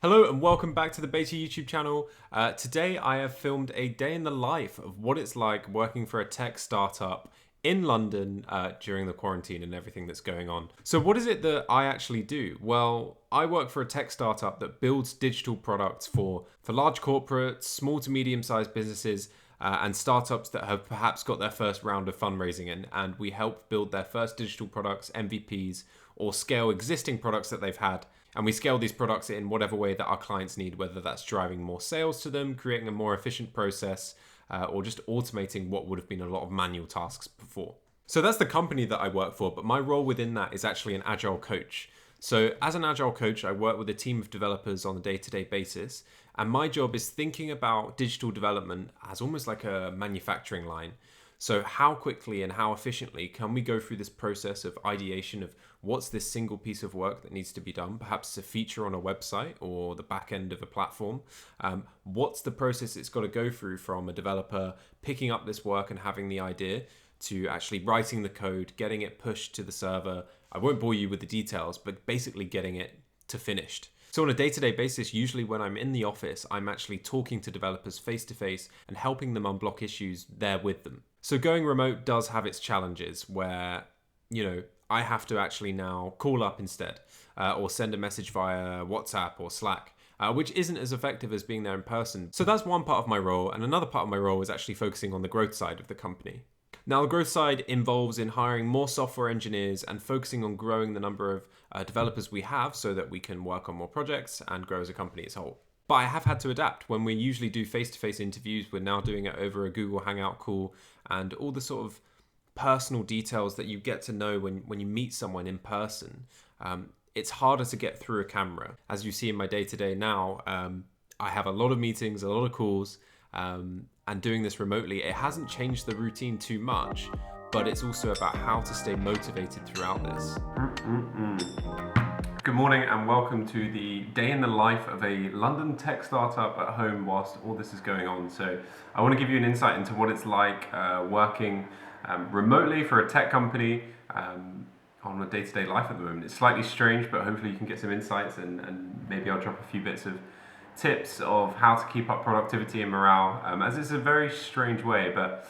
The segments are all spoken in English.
Hello and welcome back to the Beta YouTube channel. Today I have filmed a day in the life of what it's like working for a tech startup in London during the quarantine and everything that's going on. So what is it that I actually do? Well, I work for a tech startup that builds digital products for large corporates, small to medium-sized businesses, and startups that have perhaps got their first round of fundraising in, and we help build their first digital products, MVPs, or scale existing products that they've had. And we scale these products in whatever way that our clients need, whether that's driving more sales to them, creating a more efficient process, or just automating what would have been a lot of manual tasks before. So that's the company that I work for, but my role within that is actually an Agile coach. So as an Agile coach, I work with a team of developers on a day-to-day basis, and my job is thinking about digital development as almost like a manufacturing line. So how quickly and how efficiently can we go through this process of ideation of what's this single piece of work that needs to be done? Perhaps it's a feature on a website or the back end of a platform. What's the process it's got to go through from a developer picking up this work and having the idea to actually writing the code, getting it pushed to the server. I won't bore you with the details, but basically getting it to finished. So on a day-to-day basis, usually when I'm in the office, I'm actually talking to developers face-to-face and helping them unblock issues there with them. So going remote does have its challenges where, I have to actually now call up instead or send a message via WhatsApp or Slack, which isn't as effective as being there in person. So that's one part of my role. And another part of my role is actually focusing on the growth side of the company. Now, the growth side involves in hiring more software engineers and focusing on growing the number of developers we have so that we can work on more projects and grow as a company as a whole. But I have had to adapt. When we usually do face-to-face interviews, we're now doing it over a Google Hangout call, and all the sort of personal details that you get to know when you meet someone in person. It's harder to get through a camera. As you see in my day-to-day now, I have a lot of meetings, a lot of calls, and doing this remotely, it hasn't changed the routine too much, but it's also about how to stay motivated throughout this. Good morning and welcome to the day in the life of a London tech startup at home whilst all this is going on. So I want to give you an insight into what it's like working remotely for a tech company on a day-to-day life at the moment. It's slightly strange, but hopefully you can get some insights and maybe I'll drop a few bits of tips of how to keep up productivity and morale, as it's a very strange way, but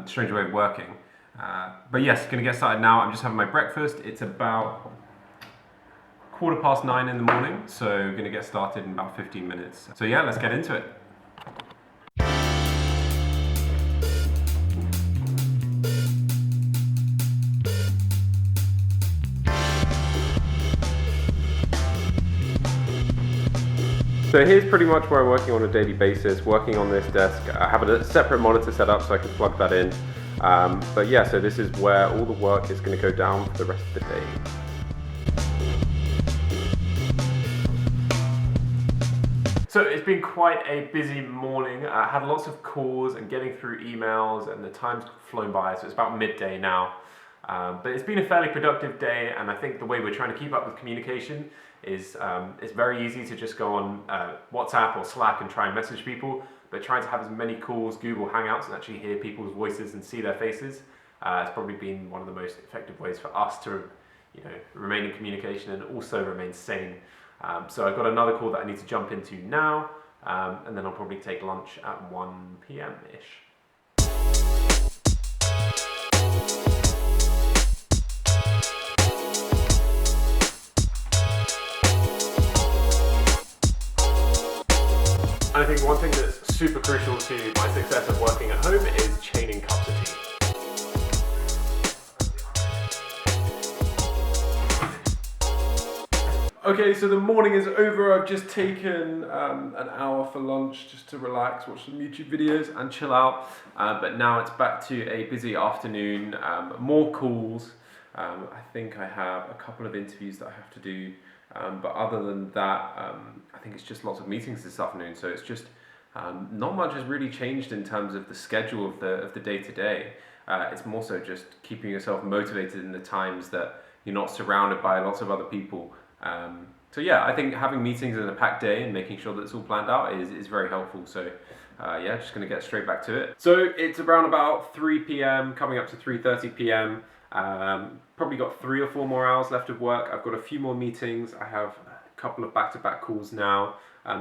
strange way of working. But yes, going to get started now. I'm just having my breakfast. It's about 9:15 in the morning, so going to get started in about 15 minutes. So yeah, let's get into it. So here's pretty much where I'm working on a daily basis, working on this desk. I have a separate monitor set up so I can plug that in. But yeah, so this is where all the work is going to go down for the rest of the day. So it's been quite a busy morning. I had lots of calls and getting through emails, and the time's flown by, so it's about midday now. But it's been a fairly productive day, and I think the way we're trying to keep up with communication is it's very easy to just go on WhatsApp or Slack and try and message people, but trying to have as many calls, Google Hangouts, and actually hear people's voices and see their faces has probably been one of the most effective ways for us to remain in communication and also remain sane. So I've got another call that I need to jump into now, and then I'll probably take lunch at 1 p.m.-ish. I think one thing that's super crucial to my success of working at home is chaining cups of tea. Okay, so the morning is over. I've just taken an hour for lunch just to relax, watch some YouTube videos and chill out. But now it's back to a busy afternoon, more calls. I think I have a couple of interviews that I have to do. But other than that, I think it's just lots of meetings this afternoon. So it's just not much has really changed in terms of the schedule of the day-to-day. It's more so just keeping yourself motivated in the times that you're not surrounded by lots of other people. So yeah, I think having meetings in a packed day and making sure that it's all planned out is very helpful. So yeah, just going to get straight back to it. So it's around about 3 p.m, coming up to 3:30 p.m. Probably got 3 or 4 more hours left of work. I've got a few more meetings. I have couple of back-to-back calls now,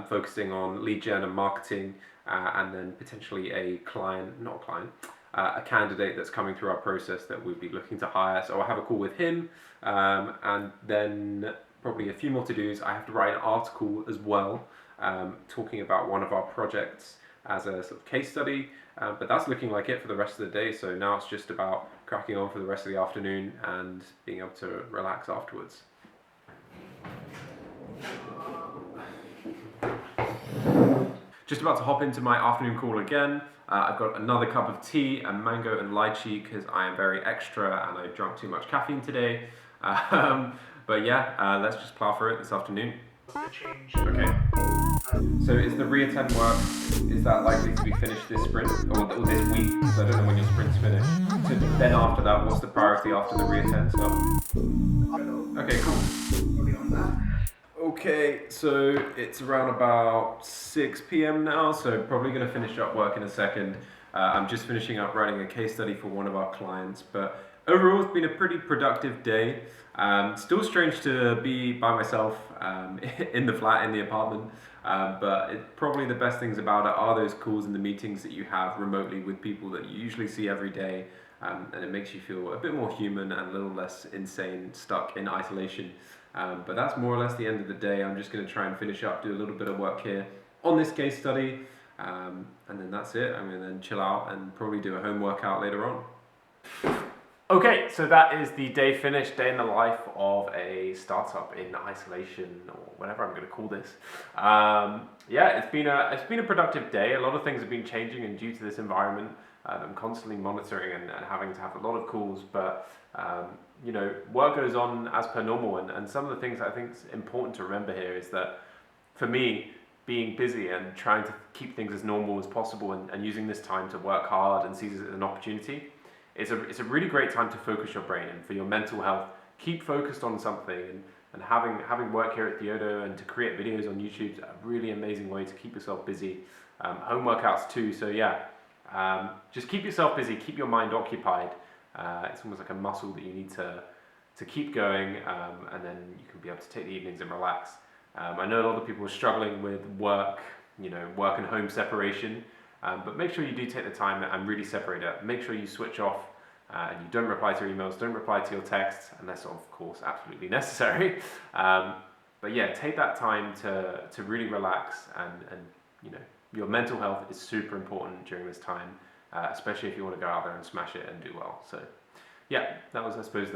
focusing on lead gen and marketing, and then potentially a candidate that's coming through our process that we'd be looking to hire. So I'll have a call with him, and then probably a few more to-dos. I have to write an article as well, talking about one of our projects as a sort of case study, but that's looking like it for the rest of the day. So now it's just about cracking on for the rest of the afternoon and being able to relax afterwards. Just about to hop into my afternoon call again. I've got another cup of tea and mango and lychee because I am very extra and I drank too much caffeine today. But yeah, let's just plow through it this afternoon. Okay. So is the reattend work, is that likely to be finished this sprint or this week? Because I don't know when your sprint's finished. So then after that, what's the priority after the reattend stuff? Okay, cool. Okay, so it's around about 6 p.m. now, so probably going to finish up work in a second. I'm just finishing up writing a case study for one of our clients, but overall it's been a pretty productive day. Still strange to be by myself in the flat, in the apartment, but probably the best things about it are those calls and the meetings that you have remotely with people that you usually see every day, and it makes you feel a bit more human and a little less insane, stuck in isolation. But that's more or less the end of the day. I'm just going to try and finish up, do a little bit of work here on this case study, and then that's it. I'm going to then chill out and probably do a home workout later on. Okay, so that is the day finished, day in the life of a startup in isolation, or whatever I'm going to call this. Yeah, it's been a productive day. A lot of things have been changing, and due to this environment, I'm constantly monitoring and having to have a lot of calls, but you know, work goes on as per normal, and some of the things I think is important to remember here is that for me, being busy and trying to keep things as normal as possible and using this time to work hard and seize it as an opportunity, it's a really great time to focus your brain, and for your mental health, keep focused on something, and having work here at Theodo and to create videos on YouTube is a really amazing way to keep yourself busy. Home workouts too, so yeah, just keep yourself busy, keep your mind occupied. It's almost like a muscle that you need to keep going, and then you can be able to take the evenings and relax. I know a lot of people are struggling with work and home separation, but make sure you do take the time and really separate it. Make sure you switch off and you don't reply to your emails, don't reply to your texts, unless of course absolutely necessary. But yeah, take that time to really relax, and you know, your mental health is super important during this time. Especially if you want to go out there and smash it and do well. So yeah, that was, I suppose,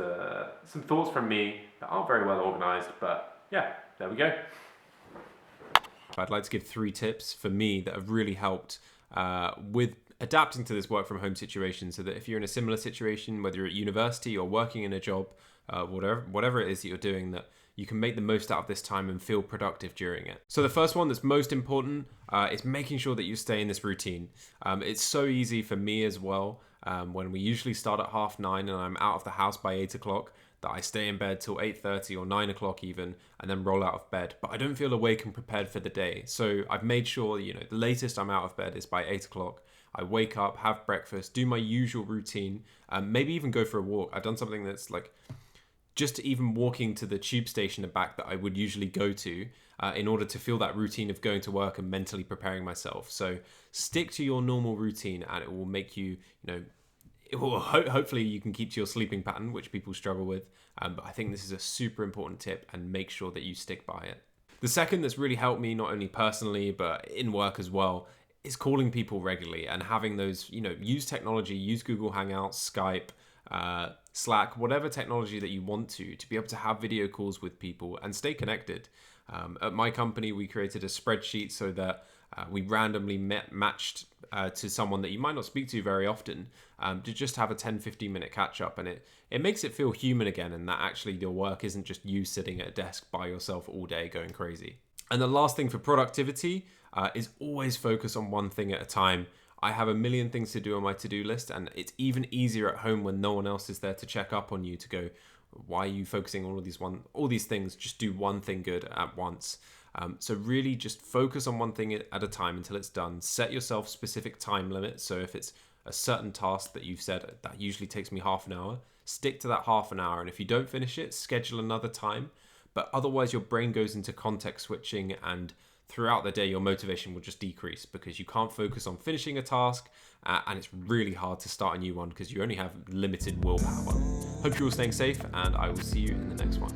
some thoughts from me that aren't very well organized, but yeah, there we go. I'd like to give 3 tips for me that have really helped with adapting to this work from home situation, so that if you're in a similar situation, whether you're at university or working in a job, whatever it is that you're doing, that you can make the most out of this time and feel productive during it. So the first one that's most important is making sure that you stay in this routine. It's so easy for me as well, when we usually start at 9:30 and I'm out of the house by 8 o'clock, that I stay in bed till 8:30 or 9 o'clock even, and then roll out of bed. But I don't feel awake and prepared for the day. So I've made sure, the latest I'm out of bed is by 8 o'clock. I wake up, have breakfast, do my usual routine, maybe even go for a walk. I've done something that's like just even walking to the tube station and back that I would usually go to in order to feel that routine of going to work and mentally preparing myself. So stick to your normal routine, and it will make you, it will hopefully you can keep to your sleeping pattern, which people struggle with. But I think this is a super important tip, and make sure that you stick by it. The second that's really helped me, not only personally, but in work as well, is calling people regularly and having those, use technology, use Google Hangouts, Skype, Slack, whatever technology that you want to be able to have video calls with people and stay connected. At my company, we created a spreadsheet so that we randomly matched to someone that you might not speak to very often, to just have a 10-15 minute catch up, and it makes it feel human again, and that actually your work isn't just you sitting at a desk by yourself all day going crazy. And the last thing for productivity is always focus on one thing at a time. I have a million things to do on my to-do list, and it's even easier at home when no one else is there to check up on you, to go, why are you focusing on all these things? Just do one thing good at once. So really just focus on one thing at a time until it's done. Set yourself specific time limits. So if it's a certain task that you've said that usually takes me half an hour, stick to that half an hour. And if you don't finish it, schedule another time. but otherwise your brain goes into context switching, and throughout the day your motivation will just decrease because you can't focus on finishing a task, and it's really hard to start a new one because you only have limited willpower. Hope you're all staying safe, and I will see you in the next one.